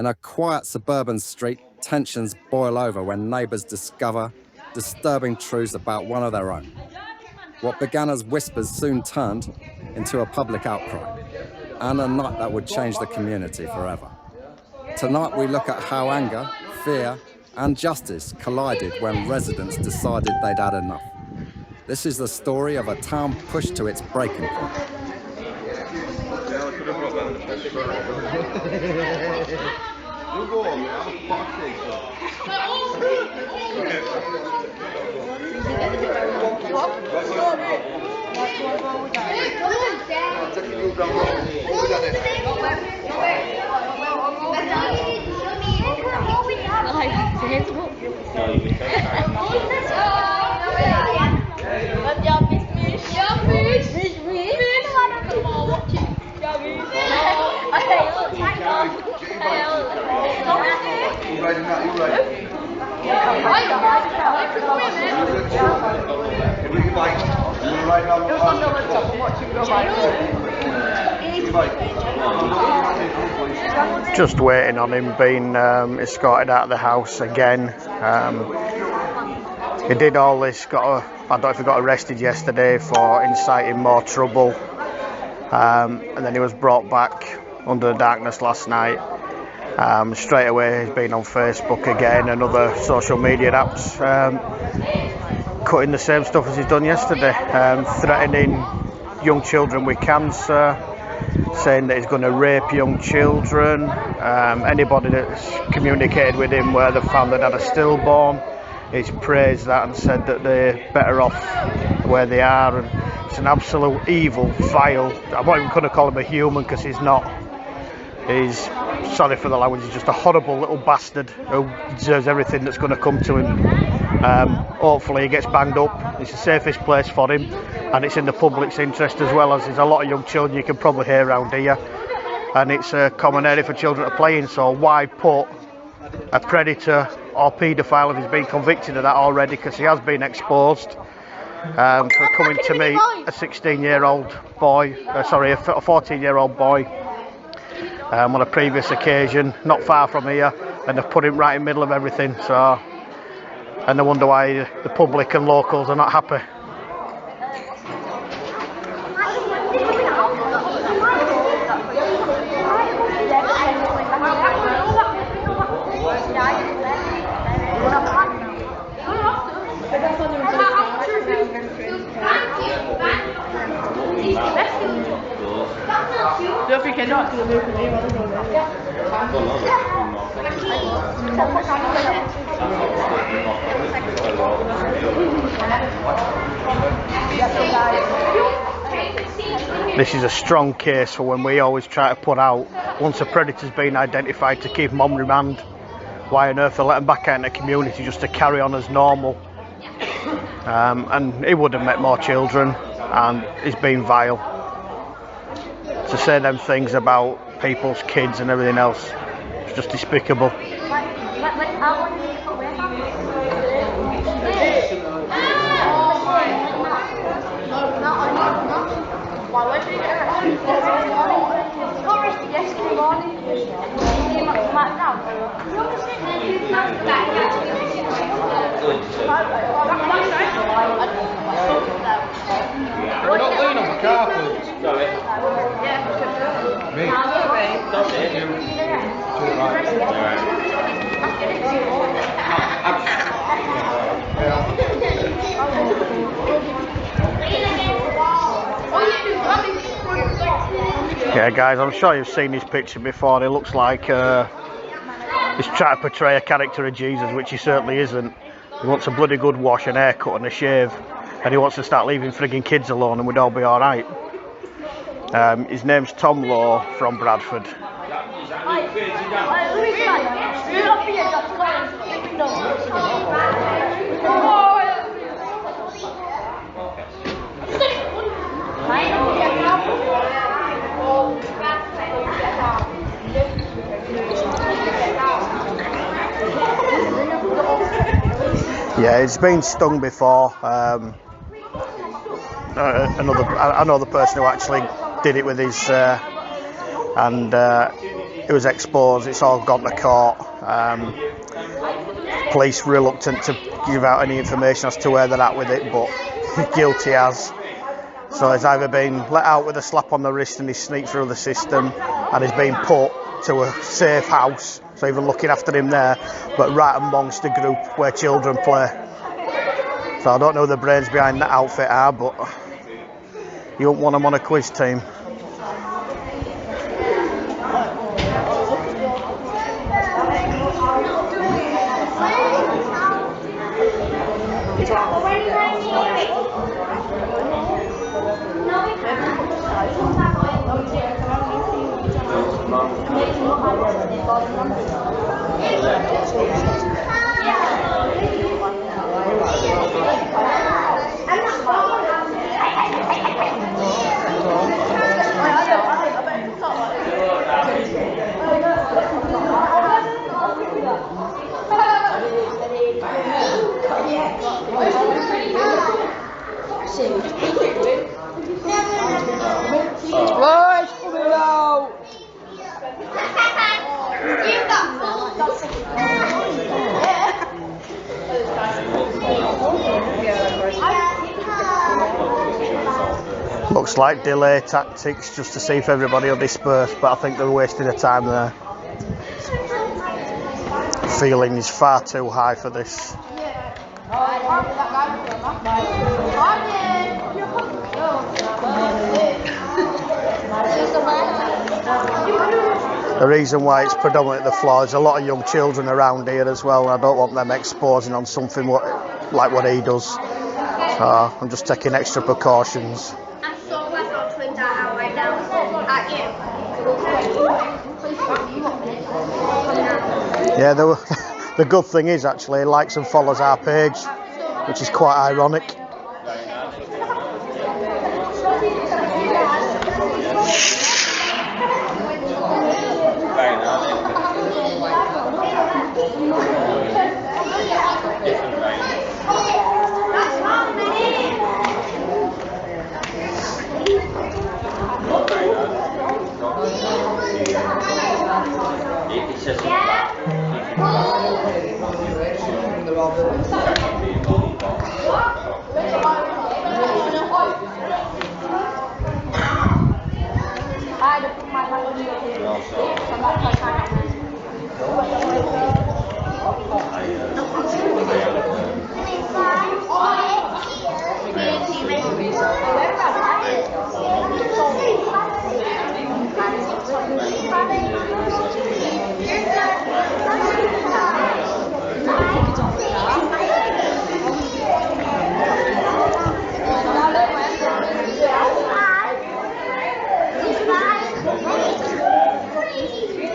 In a quiet suburban street, tensions boil over when neighbours discover disturbing truths about one of their own. What began as whispers soon turned into a public outcry, and a night that would change the community forever. Tonight we look at how anger, fear, and justice collided when residents decided they'd had enough. This is the story of a town pushed to its breaking point. Just waiting on him being escorted out of the house again. He did all this, I don't know if he got arrested yesterday for inciting more trouble, and then he was brought back under the darkness last night. Straight away he's been on Facebook again and other social media apps, cutting the same stuff as he's done yesterday, threatening young children with cancer, saying that he's going to rape young children. Anybody that's communicated with him where they found they'd had a stillborn, he's praised that and said that they're better off where they are. And it's an absolute evil, vile, I'm not even going to call him a human because he's not. He's, sorry for the language, he's just a horrible little bastard who deserves everything that's going to come to him. Hopefully he gets banged up. It's the safest place for him, and it's in the public's interest as well, as there's a lot of young children you can probably hear around here, and it's a common area for children to play in. So why put a predator or paedophile, if he's been convicted of that already, because he has been exposed, for coming to meet a 16-year-old boy, a 14-year-old boy, on a previous occasion, not far from here, and they've put him right in the middle of everything. So, and I wonder why the public and locals are not happy. Don't forget not to move the name on the This is a strong case for when we always try to put out, once a predator's been identified, to keep him on remand. Why on earth they let him back out in the community just to carry on as normal? And he would have met more children, and he's been vile. To say them things about people's kids and everything else, it's just despicable. We're not leaning on the car, please. Sorry. Me? Yeah, guys, I'm sure you've seen his picture before. He looks like he's trying to portray a character of Jesus, which he certainly isn't. He wants a bloody good wash, an haircut and a shave, and he wants to start leaving frigging kids alone, and we'd all be alright. His name's Tom Law from Bradford. Yeah, he's been stung before. Another person who actually did it with his, and he it was exposed. It's all gone to court. Police reluctant to give out any information as to where they're at with it, but guilty as. So he's either been let out with a slap on the wrist and he's sneaked through the system, and he's been put to a safe house, so even looking after him there, but right amongst the group where children play. So I don't know who the brains behind that outfit are, but you won't want them on a quiz team. Looks like delay tactics just to see if everybody will disperse, but I think they're wasting their time there. Feeling is far too high for this. The reason why it's predominantly the floor, there's a lot of young children around here as well, and I don't want them exposing on something like what he does. So I'm just taking extra precautions. Yeah, the good thing is actually he likes and follows our page, which is quite ironic.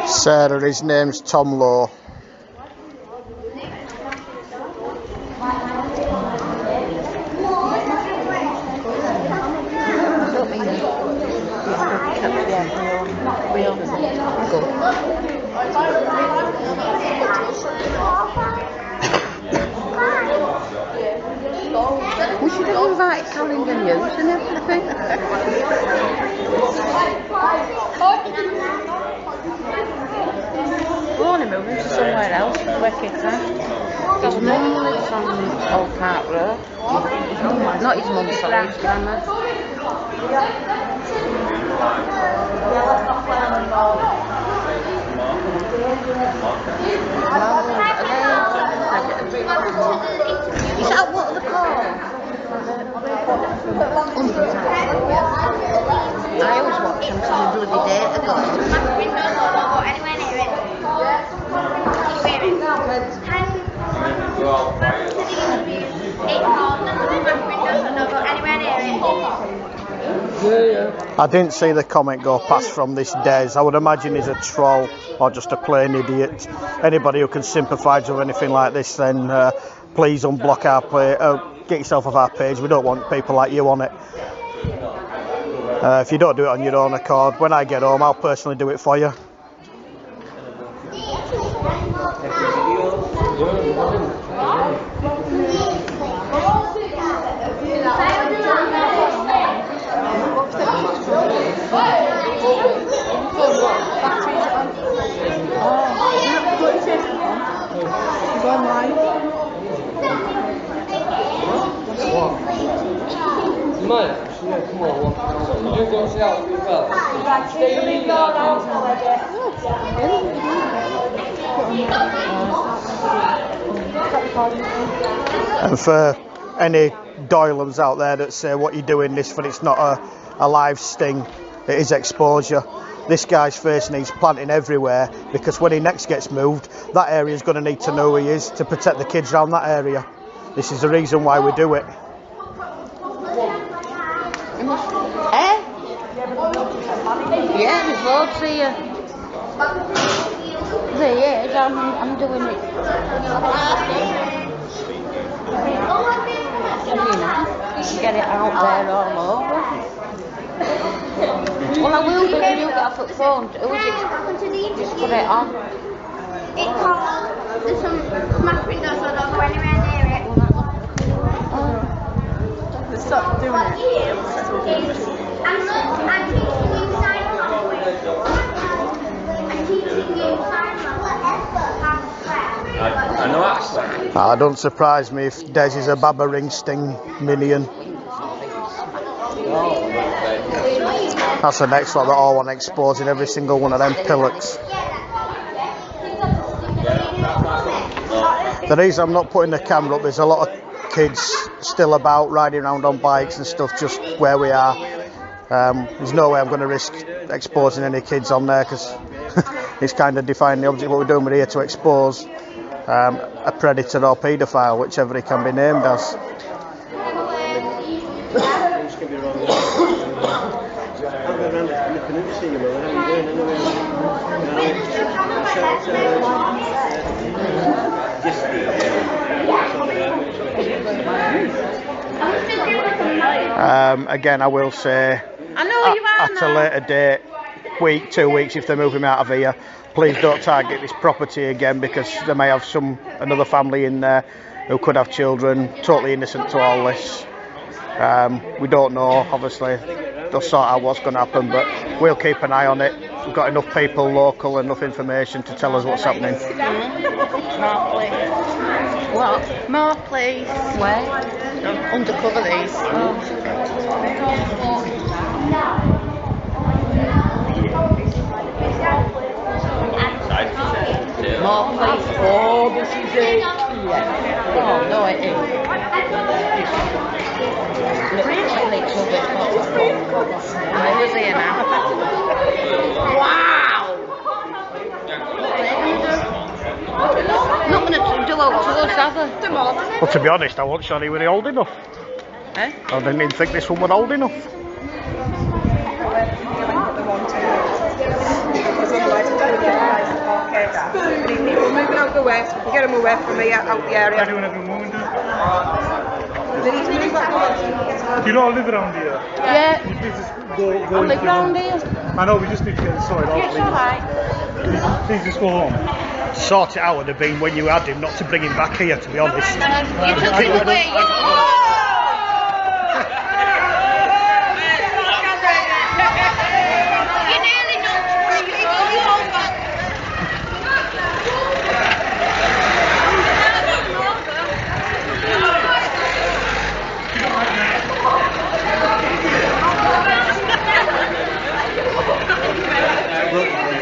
Sarah, his name's Tom Lowe. We should have invited calendar news and everything. We're only moving to somewhere else where kids are. His mum lives on Old Park Road. Not his mum, sorry, his grandma. Is that what they're called? I always watch them till the bloody day to go. I didn't see the comment go past from this Des. I would imagine he's a troll or just a plain idiot. Anybody who can sympathise with anything like this, then please unblock our page. Get yourself off our page. We don't want people like you on it. If you don't do it on your own accord, when I get home, I'll personally do it for you. Mate, yeah, come on. You go see how it well. Stay in And for any Doylams out there that say what you're doing this for, it's not a live sting, it is exposure. This guy's face needs planting everywhere, because when he next gets moved, that area is going to need to know who he is to protect the kids around that area. This is the reason why we do it. Yeah, there's loads here. There is, I'm doing it. You know, get it out there all over. Well, I will be when you get off the phone. Who is it? Just put it on. It can't. There's some smash windows, so don't go anywhere near it. Stop doing it. I'm teaching you sign language. I'm teaching you sign language. It don't surprise me if Des is a Baba Ring Sting minion. That's the next lot that I want exposing, every single one of them pillocks. The reason I'm not putting the camera up, there's a lot of kids still about riding around on bikes and stuff just where we are. There's no way I'm going to risk exposing any kids on there, because it's kind of defying the object. What we're doing, we're here to expose a predator or paedophile, whichever he can be named as. Again, I will say, at a later date, week, 2 weeks, if they move him out of here, please don't target this property again, because they may have another family in there who could have children, totally innocent to all this. We don't know, obviously, they'll sort out what's going to happen, but we'll keep an eye on it. We've got enough people local, enough information to tell us what's happening. More please. What? More please. Where? Undercover these. More please. Oh, this is it. Yeah. Oh, no, it isn't. Really little bit. Where is he now? Wow! Not going to do out to us, have they? Well, to be honest, I wasn't sure he was old enough. Eh? I didn't even think this one was old enough. Because otherwise, I don't get guys and people moving out the west, we can get them away from here, out the area. Do you not live around here? Yeah. Can you please just go I live round here. I know, we just need to get it sorted out. It's alright. Please just go home. Sort it out would have been when you had him, not to bring him back here, to be honest. You took it away. You nearly knocked me over.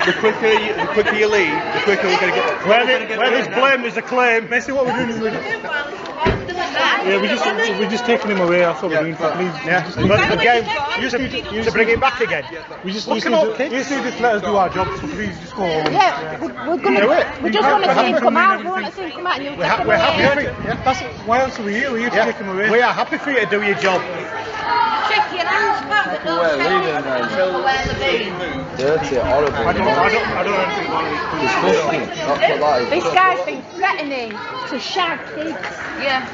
The quicker you leave, the quicker we're going to get. Where there's blame, there's a claim. Basically what we're doing is we're just taking him away, that's what we're doing. Please. Yeah, but again, you just need to bring him back again. We just need to let us do our job, so please just go home. Yeah, we're going to. We just want to see him come out. We want to see him come out and you'll take him We're away. happy. Why else are we here? We're here to take him away. We are happy for you to do your job. Check your hands back, but don't check where the bean. Dirty, horrible. I don't know anything about it. This guy's been threatening to shag kids. Yeah.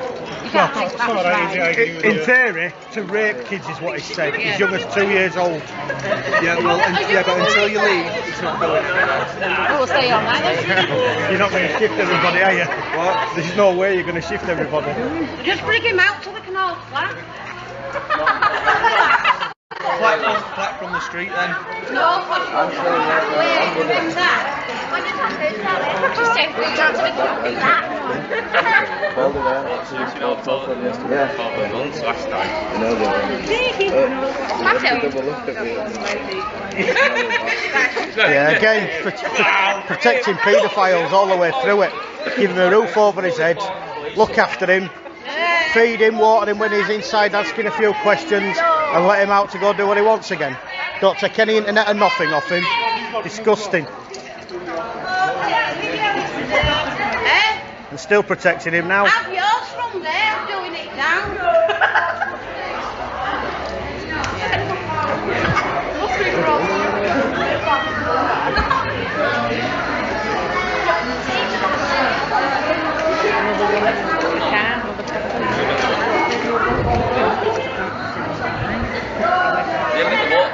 You can't take that right. In theory, to rape kids is what he said. He's young as 2 years old. Yeah, well, but until you leave, it's not going. We'll stay on that. You're not going to shift everybody, are you? What? There's no way you're going to shift everybody. Just bring him out to the canal flat. Flat from the street then. No, wait, bring that. Yeah, again, protecting paedophiles all the way through it. Give him a roof over his head, look after him, feed him, water him when he's inside asking a few questions, and let him out to go do what he wants again. Don't take any internet or nothing off him. Disgusting. And still protecting him now. Have yours from there, doing it down.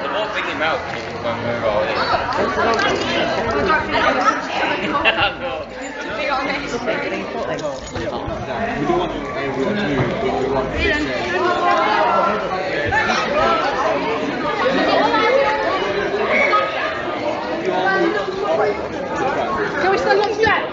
The more bring him out when we're all in. To be honest. Can we stand upstairs?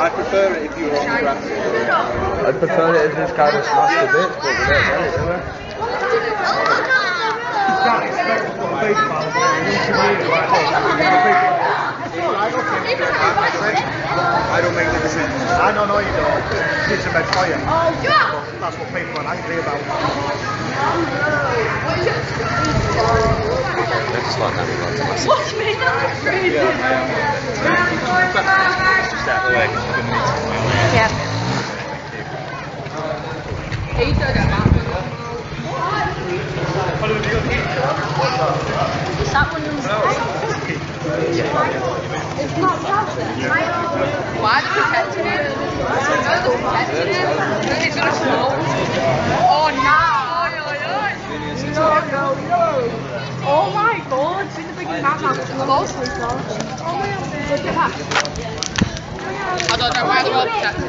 I prefer it if you were on the grass. I'd prefer it if this kind of smashed a bit, but we don't get it, do we? I don't make the decisions. I don't know you don't. It's a bad for you. That's what people are angry about. Just like that, What's me? That's crazy. Just out of the way because we're going to need to come out. Yeah. He did it, man. Is that one of them? It's not why are they protecting it? Why are they protecting it? Because it's going to smoke. Oh no! No! Oh my god! See the big cat now. Closely, close. Oh my god! Look at that. I don't know why they're all protected.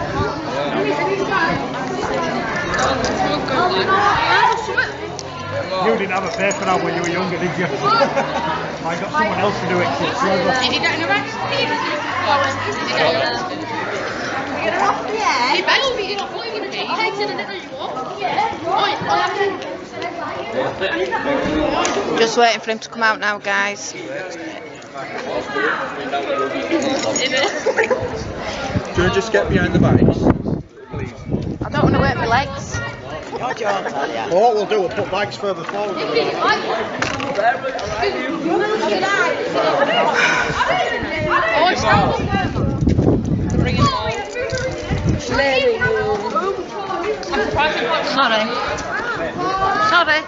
You didn't have a paper now when you were younger, did you? I got someone else to do it. Did he get an arrest? Did he get arrested? Yeah. He better be. What are you going to do? He takes it in it you want. Yeah. Just waiting for him to come out now, guys. Do you just get behind the bikes? I don't want to work my legs. Well, what we'll do, we'll put bags further forward. Bring it on. Sorry. Sorry.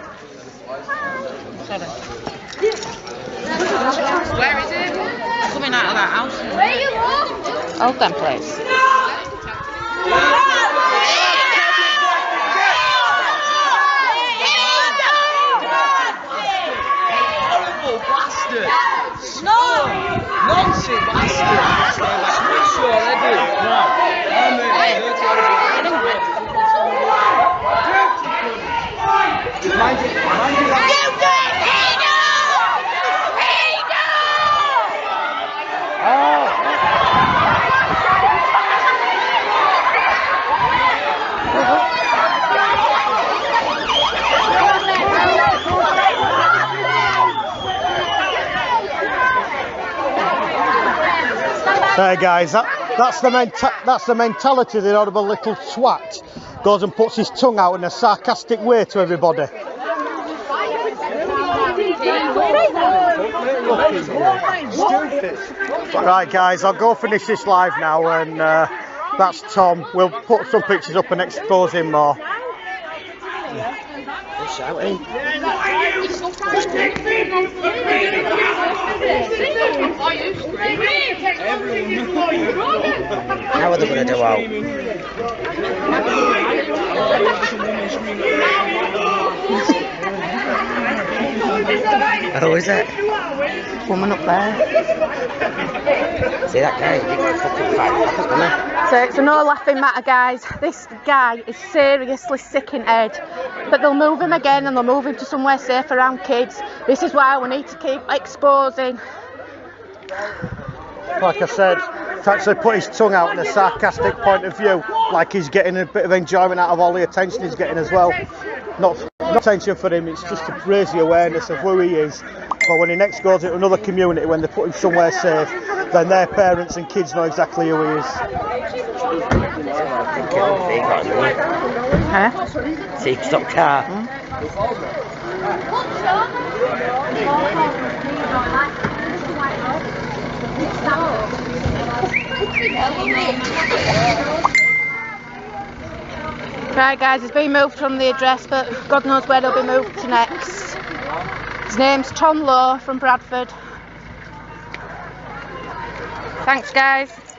Sorry. Where is it? Coming out of that house. Where are you going? Hold them, please. Nancy bastard! Sure, I do. Hey guys, that's the mentality of the honourable little twat. Goes and puts his tongue out in a sarcastic way to everybody. Right guys, I'll go finish this live now, and that's Tom. We'll put some pictures up and expose him more. Shouting. How are they going to do out? Oh, is it? Woman up there. See that guy? He got fucking fight. So it's a no laughing matter, guys. This guy is seriously sick in head. But they'll move him again and they'll move him to somewhere safe around kids. This is why we need to keep exposing. Like I said, to actually put his tongue out in a sarcastic point of view, like he's getting a bit of enjoyment out of all the attention he's getting as well. Not attention for him, it's just to raise the awareness of who he is. But when he next goes into another community, when they put him somewhere safe, then their parents and kids know exactly who he is. Huh? See, stop car. Right, guys, he's been moved from the address, but God knows where he'll be moved to next. His name's Tom Lowe from Bradford. Thanks, guys.